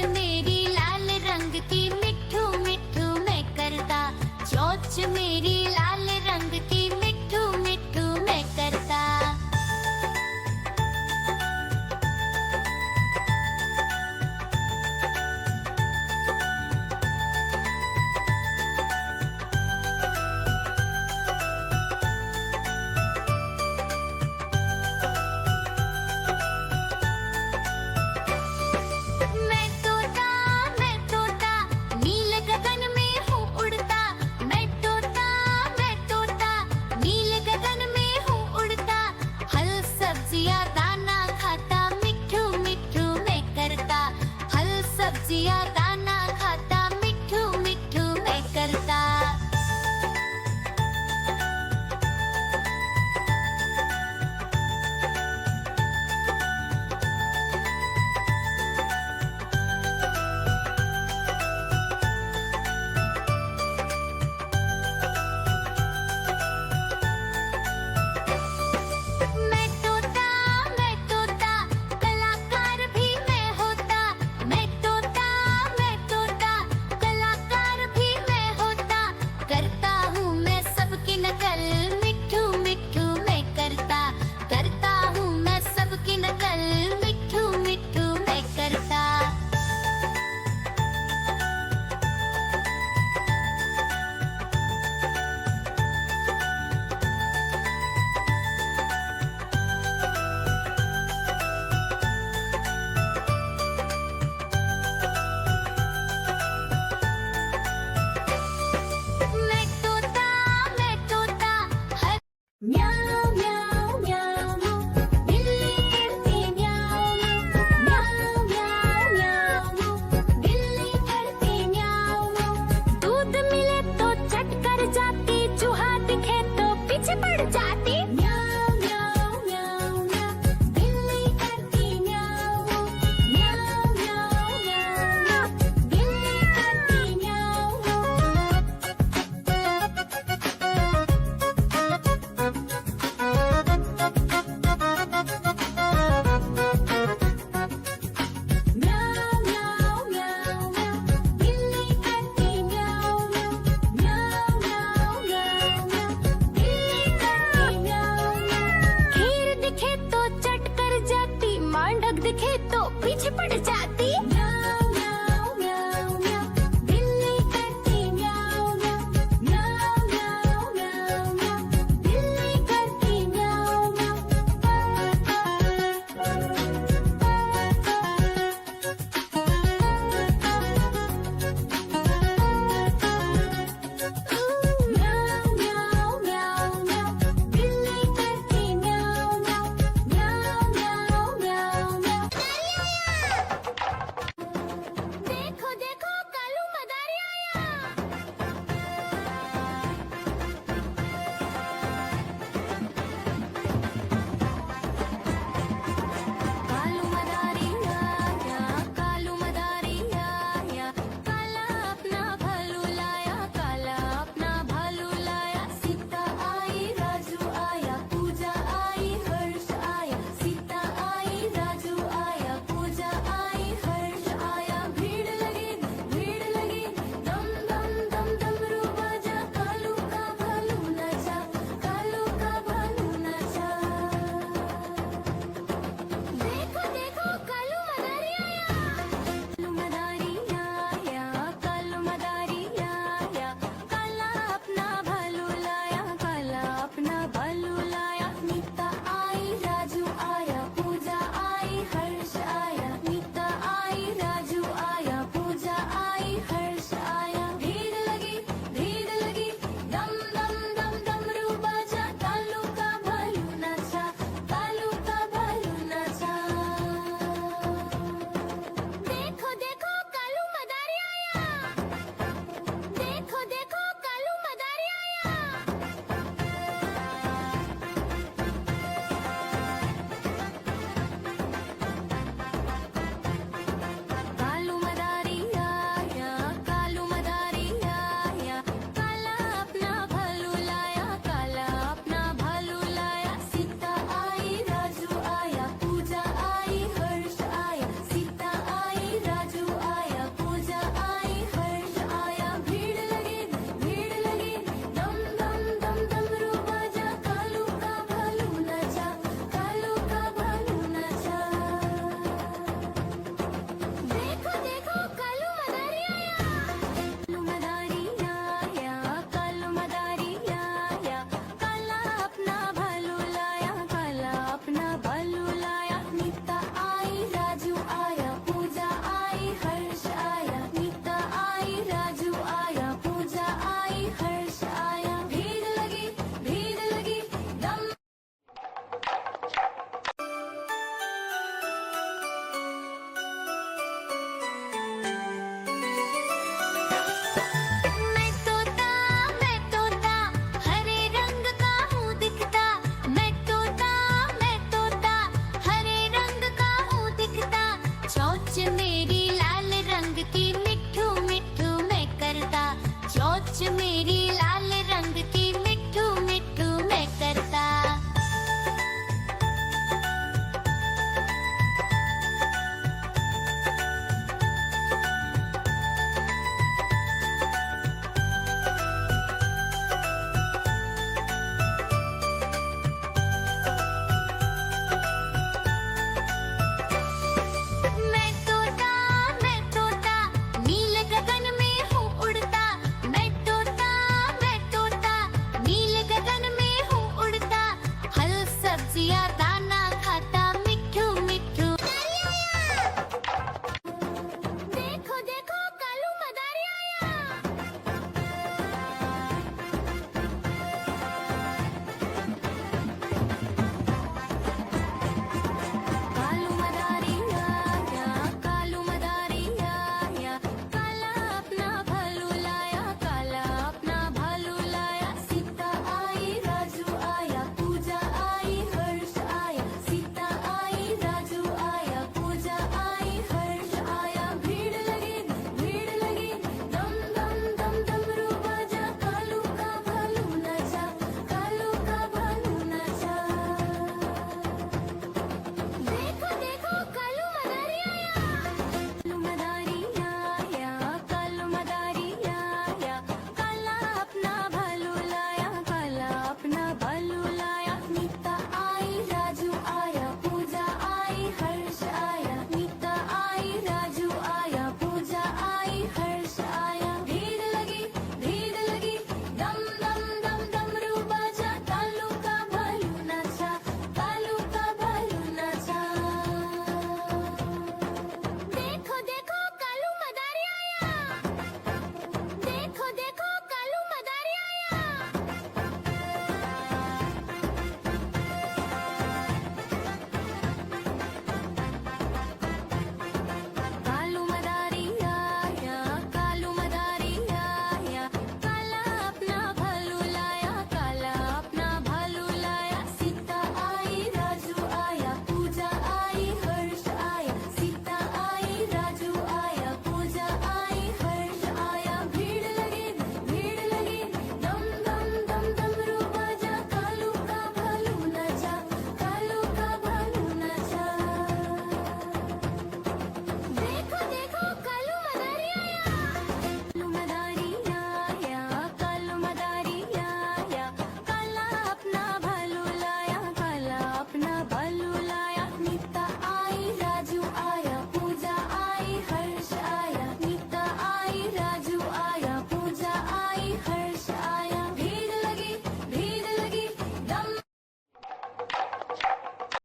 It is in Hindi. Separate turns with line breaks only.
मेरी लाल रंग की मिट्ठू मिट्ठू मैं करता, चोंच मेरी लाल रंग की मिट्ठू मिट्ठू मैं करता। मैं तोता नील गगन में हूँ उड़ता। मैं तोता नील गगन में हूँ उड़ता। फल सब्जियाँ दाना खाता, मिट्ठू मिट्ठू मैं करता। फल सब्जियाँ दाना खाता, मिट्ठू मिट्ठू मैं करता। मैं तोता कलाकार भी मैं होता। मैं तोता कलाकार भी मैं होता। करता हूँ मैं सबकी नकल, मिट्ठू मिट्ठू मैं करता। करता हूँ मैं सबकी नकल, मिट्ठू मिट्ठू मैं करता। मैं तोता हर म्याऊं म्याऊं म्याऊं, बिल्ली करती म्याऊं म्याऊं म्याऊं म्याऊं, बिल्ली करती म्याऊं। दूध मिले तो चट कर जाती, चूहा दिखे तो पीछे पड़ जाती। म्याऊं म्याऊं म्याऊं म्याऊं, बिल्ली करती म्याऊं म्याऊं म्याऊं म्याऊं, बिल्ली करती म्याऊं। म्याऊं म्याऊं म्याऊं म्याऊं, बिल्ली करती म्याऊं म्याऊं म्याऊं म्याऊं म्याऊं, बिल्ली करती म्याऊं। खीर दिखे तो चट कर जाती, मांडक दिखे तो पीछे पड़ जाती।